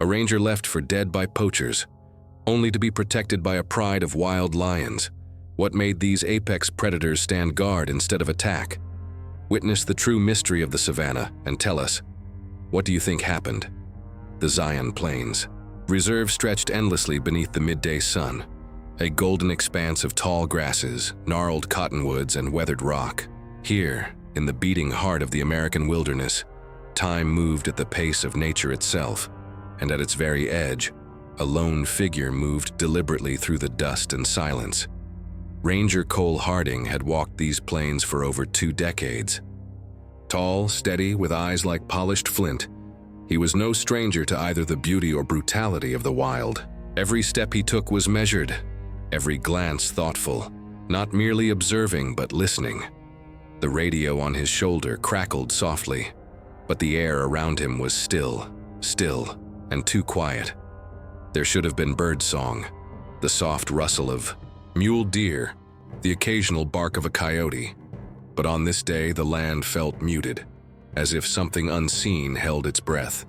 A ranger left for dead by poachers, only to be protected by a pride of wild lions. What made these apex predators stand guard instead of attack? Witness the true mystery of the savannah and tell us, what do you think happened? The Zion Plains. Reserve stretched endlessly beneath the midday sun, a golden expanse of tall grasses, gnarled cottonwoods, and weathered rock. Here, in the beating heart of the American wilderness, time moved at the pace of nature itself, and at its very edge, a lone figure moved deliberately through the dust and silence. Ranger Cole Harding had walked these plains for over 2 decades. Tall, steady, with eyes like polished flint, he was no stranger to either the beauty or brutality of the wild. Every step he took was measured, every glance thoughtful, not merely observing but listening. The radio on his shoulder crackled softly, but the air around him was still, and too quiet. There should have been birdsong, the soft rustle of mule deer, the occasional bark of a coyote. But on this day, the land felt muted, as if something unseen held its breath.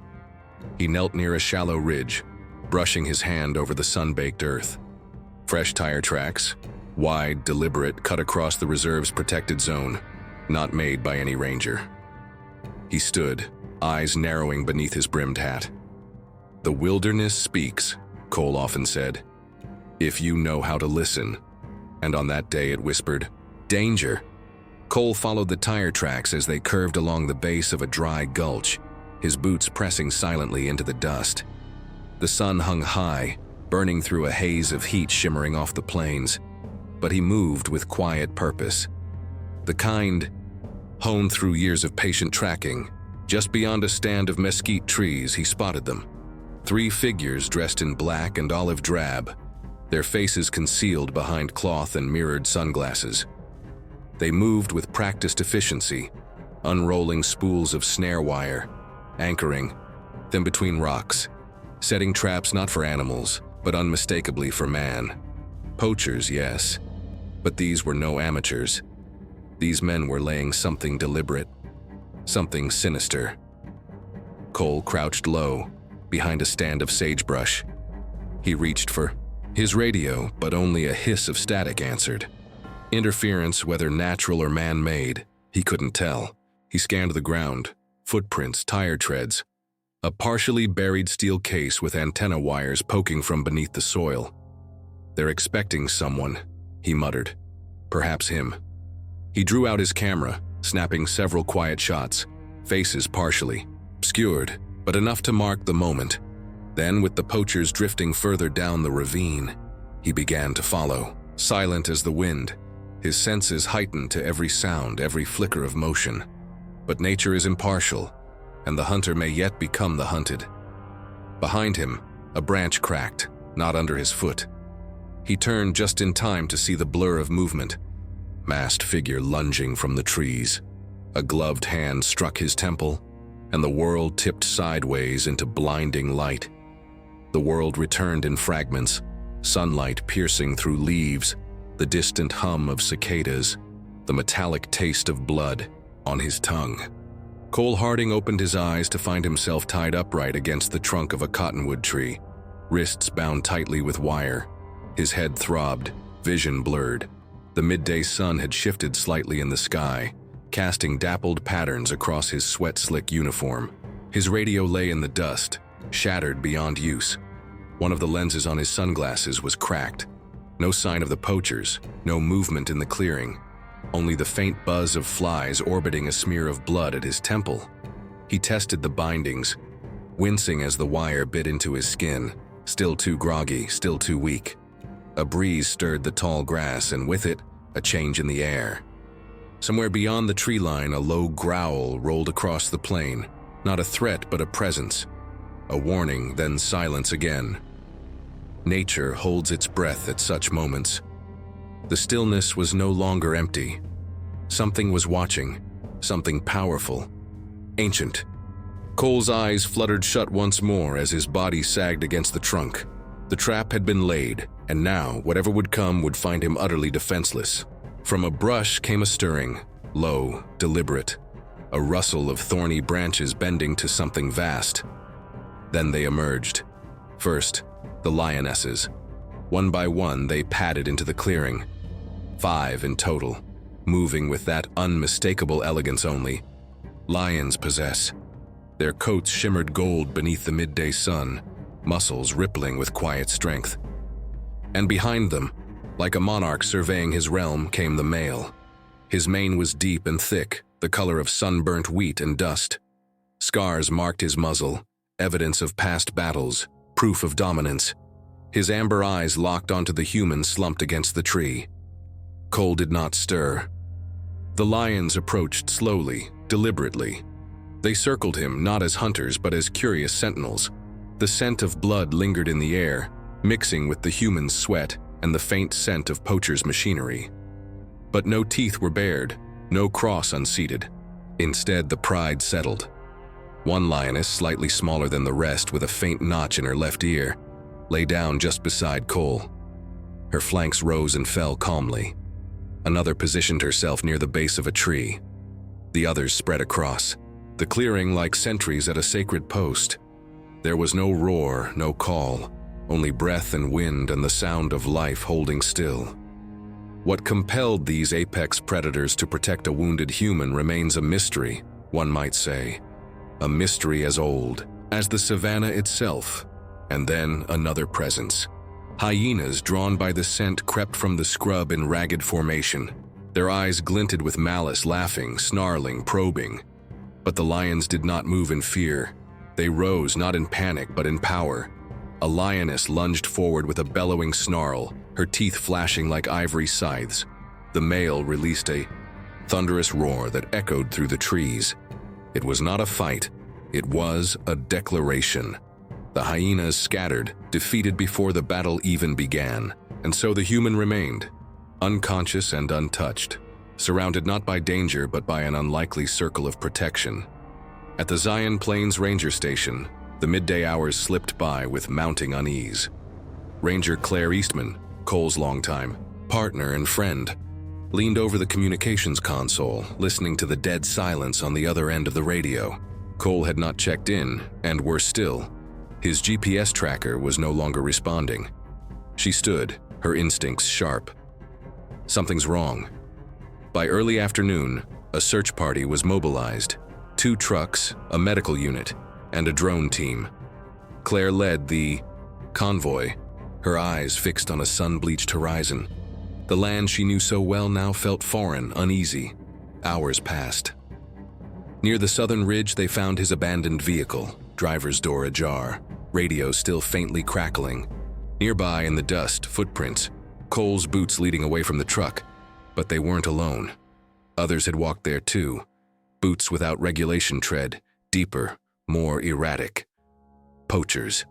He knelt near a shallow ridge, brushing his hand over the sun-baked earth. Fresh tire tracks, wide, deliberate, cut across the reserve's protected zone, not made by any ranger. He stood, eyes narrowing beneath his brimmed hat. "The wilderness speaks," Cole often said, "if you know how to listen." And on that day it whispered, "Danger!" Cole followed the tire tracks as they curved along the base of a dry gulch, his boots pressing silently into the dust. The sun hung high, burning through a haze of heat shimmering off the plains, but he moved with quiet purpose. The kind honed through years of patient tracking. Just beyond a stand of mesquite trees, he spotted them. 3 figures dressed in black and olive drab, their faces concealed behind cloth and mirrored sunglasses. They moved with practiced efficiency, unrolling spools of snare wire, anchoring them between rocks, setting traps not for animals, but unmistakably for man. Poachers, yes, but these were no amateurs. These men were laying something deliberate, something sinister. Cole crouched low, behind a stand of sagebrush. He reached for his radio, but only a hiss of static answered. Interference, whether natural or man-made, he couldn't tell. He scanned the ground, footprints, tire treads, a partially buried steel case with antenna wires poking from beneath the soil. "They're expecting someone," he muttered. "Perhaps him." He drew out his camera, snapping several quiet shots, faces partially obscured, but enough to mark the moment. Then, with the poachers drifting further down the ravine, he began to follow, silent as the wind, his senses heightened to every sound, every flicker of motion. But nature is impartial, and the hunter may yet become the hunted. Behind him, a branch cracked, not under his foot. He turned just in time to see the blur of movement, masked figure lunging from the trees. A gloved hand struck his temple, and the world tipped sideways into blinding light. The world returned in fragments, sunlight piercing through leaves, the distant hum of cicadas, the metallic taste of blood on his tongue. Cole Harding opened his eyes to find himself tied upright against the trunk of a cottonwood tree, wrists bound tightly with wire. His head throbbed, vision blurred. The midday sun had shifted slightly in the sky, casting dappled patterns across his sweat-slick uniform. His radio lay in the dust, shattered beyond use. One of the lenses on his sunglasses was cracked. No sign of the poachers, no movement in the clearing, only the faint buzz of flies orbiting a smear of blood at his temple. He tested the bindings, wincing as the wire bit into his skin, still too groggy, still too weak. A breeze stirred the tall grass, and with it, a change in the air. Somewhere beyond the tree line, a low growl rolled across the plain, not a threat but a presence. A warning, then silence again. Nature holds its breath at such moments. The stillness was no longer empty. Something was watching, something powerful, ancient. Cole's eyes fluttered shut once more as his body sagged against the trunk. The trap had been laid, and now whatever would come would find him utterly defenseless. From a brush came a stirring, low, deliberate, a rustle of thorny branches bending to something vast. Then they emerged. First, the lionesses. One by one, they padded into the clearing. 5 in total, moving with that unmistakable elegance only lions possess. Their coats shimmered gold beneath the midday sun, muscles rippling with quiet strength. And behind them, like a monarch surveying his realm, came the male. His mane was deep and thick, the color of sunburnt wheat and dust. Scars marked his muzzle, evidence of past battles, proof of dominance. His amber eyes locked onto the human slumped against the tree. Cole did not stir. The lions approached slowly, deliberately. They circled him not as hunters but as curious sentinels. The scent of blood lingered in the air, mixing with the human's sweat and the faint scent of poachers' machinery. But no teeth were bared, no cross unseated. Instead, the pride settled. One lioness, slightly smaller than the rest with a faint notch in her left ear, lay down just beside Cole. Her flanks rose and fell calmly. Another positioned herself near the base of a tree. The others spread across, the clearing like sentries at a sacred post. There was no roar, no call, only breath and wind and the sound of life holding still. What compelled these apex predators to protect a wounded human remains a mystery, one might say. A mystery as old as the savannah itself. And then another presence. Hyenas drawn by the scent crept from the scrub in ragged formation. Their eyes glinted with malice, laughing, snarling, probing. But the lions did not move in fear. They rose not in panic but in power. A lioness lunged forward with a bellowing snarl, her teeth flashing like ivory scythes. The male released a thunderous roar that echoed through the trees. It was not a fight, it was a declaration. The hyenas scattered, defeated before the battle even began, and so the human remained, unconscious and untouched, surrounded not by danger but by an unlikely circle of protection. At the Zion Plains Ranger Station, the midday hours slipped by with mounting unease. Ranger Claire Eastman, Cole's longtime partner and friend, leaned over the communications console, listening to the dead silence on the other end of the radio. Cole had not checked in, and worse still, his GPS tracker was no longer responding. She stood, her instincts sharp. Something's wrong. By early afternoon, a search party was mobilized. 2 trucks, a medical unit, and a drone team. Claire led the convoy, her eyes fixed on a sun-bleached horizon. The land she knew so well now felt foreign, uneasy. Hours passed. Near the southern ridge, they found his abandoned vehicle, driver's door ajar, radio still faintly crackling. Nearby in the dust, footprints, Cole's boots leading away from the truck. But they weren't alone. Others had walked there too. Boots without regulation tread, deeper, more erratic. Poachers.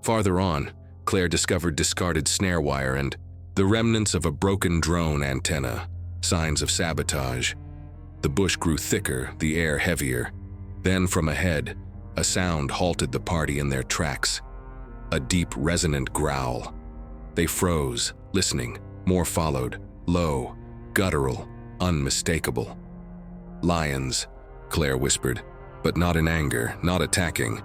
Farther on, Claire discovered discarded snare wire and the remnants of a broken drone antenna, signs of sabotage. The bush grew thicker, the air heavier. Then from ahead, a sound halted the party in their tracks. A deep, resonant growl. They froze, listening. More followed, low, guttural, unmistakable. Lions, Claire whispered, but not in anger, not attacking.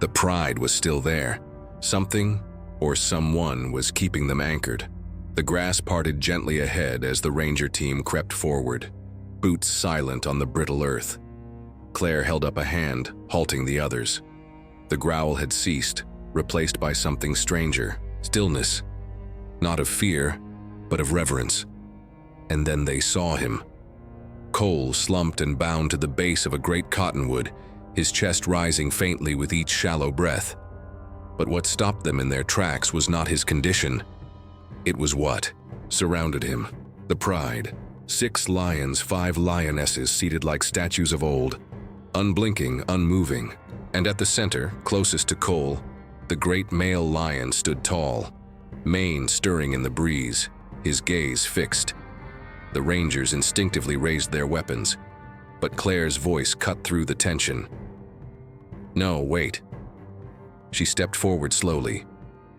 The pride was still there. Something or someone was keeping them anchored. The grass parted gently ahead as the ranger team crept forward, boots silent on the brittle earth. Claire held up a hand, halting the others. The growl had ceased, replaced by something stranger, stillness. Not of fear, but of reverence. And then they saw him. Cole slumped and bound to the base of a great cottonwood, his chest rising faintly with each shallow breath. But what stopped them in their tracks was not his condition. It was what surrounded him. The pride. 6 lions, 5 lionesses seated like statues of old, unblinking, unmoving. And at the center, closest to Cole, the great male lion stood tall, mane stirring in the breeze, his gaze fixed. The rangers instinctively raised their weapons, but Claire's voice cut through the tension. "No, wait." She stepped forward slowly,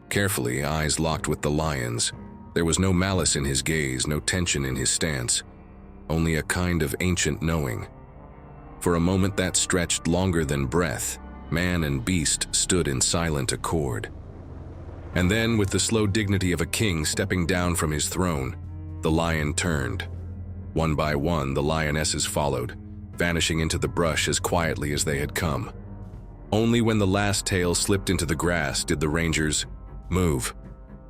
carefully, eyes locked with the lion's. There was no malice in his gaze, no tension in his stance, only a kind of ancient knowing. For a moment that stretched longer than breath, man and beast stood in silent accord. And then, with the slow dignity of a king stepping down from his throne, the lion turned. One by one, the lionesses followed, vanishing into the brush as quietly as they had come. Only when the last tail slipped into the grass did the rangers move.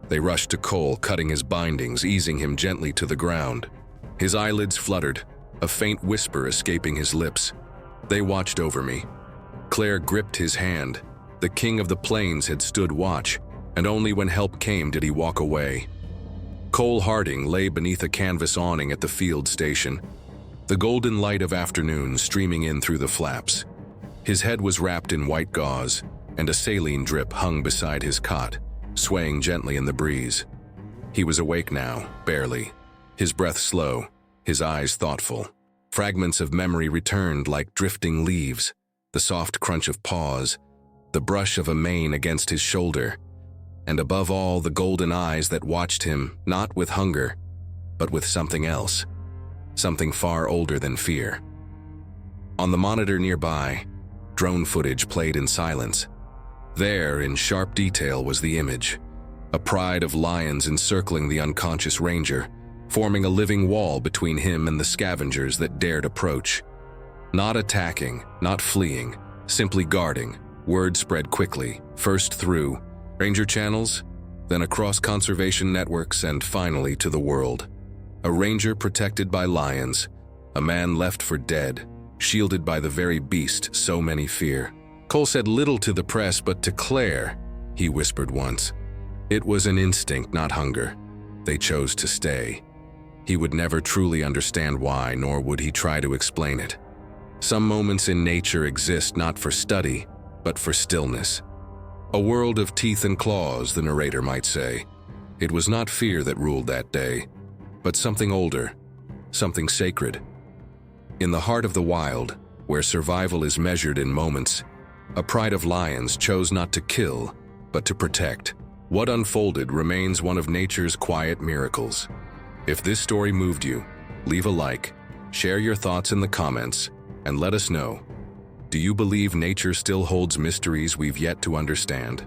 They rushed to Cole, cutting his bindings, easing him gently to the ground. His eyelids fluttered, a faint whisper escaping his lips. They watched over me. Claire gripped his hand. The king of the plains had stood watch, and only when help came did he walk away. Cole Harding lay beneath a canvas awning at the field station, the golden light of afternoon streaming in through the flaps. His head was wrapped in white gauze, and a saline drip hung beside his cot, swaying gently in the breeze. He was awake now, barely, his breath slow, his eyes thoughtful. Fragments of memory returned like drifting leaves, the soft crunch of paws, the brush of a mane against his shoulder, and above all, the golden eyes that watched him, not with hunger, but with something else, something far older than fear. On the monitor nearby, drone footage played in silence. There, in sharp detail, was the image, a pride of lions encircling the unconscious ranger, forming a living wall between him and the scavengers that dared approach. Not attacking, not fleeing, simply guarding. Word spread quickly, first through ranger channels, then across conservation networks, and finally to the world. A ranger protected by lions, a man left for dead, shielded by the very beast so many fear. Cole said little to the press, but to Claire, he whispered once. It was an instinct, not hunger. They chose to stay. He would never truly understand why, nor would he try to explain it. Some moments in nature exist not for study, but for stillness. A world of teeth and claws, the narrator might say. It was not fear that ruled that day, but something older, something sacred. In the heart of the wild, where survival is measured in moments, a pride of lions chose not to kill, but to protect. What unfolded remains one of nature's quiet miracles. If this story moved you, leave a like, share your thoughts in the comments, and let us know. Do you believe nature still holds mysteries we've yet to understand?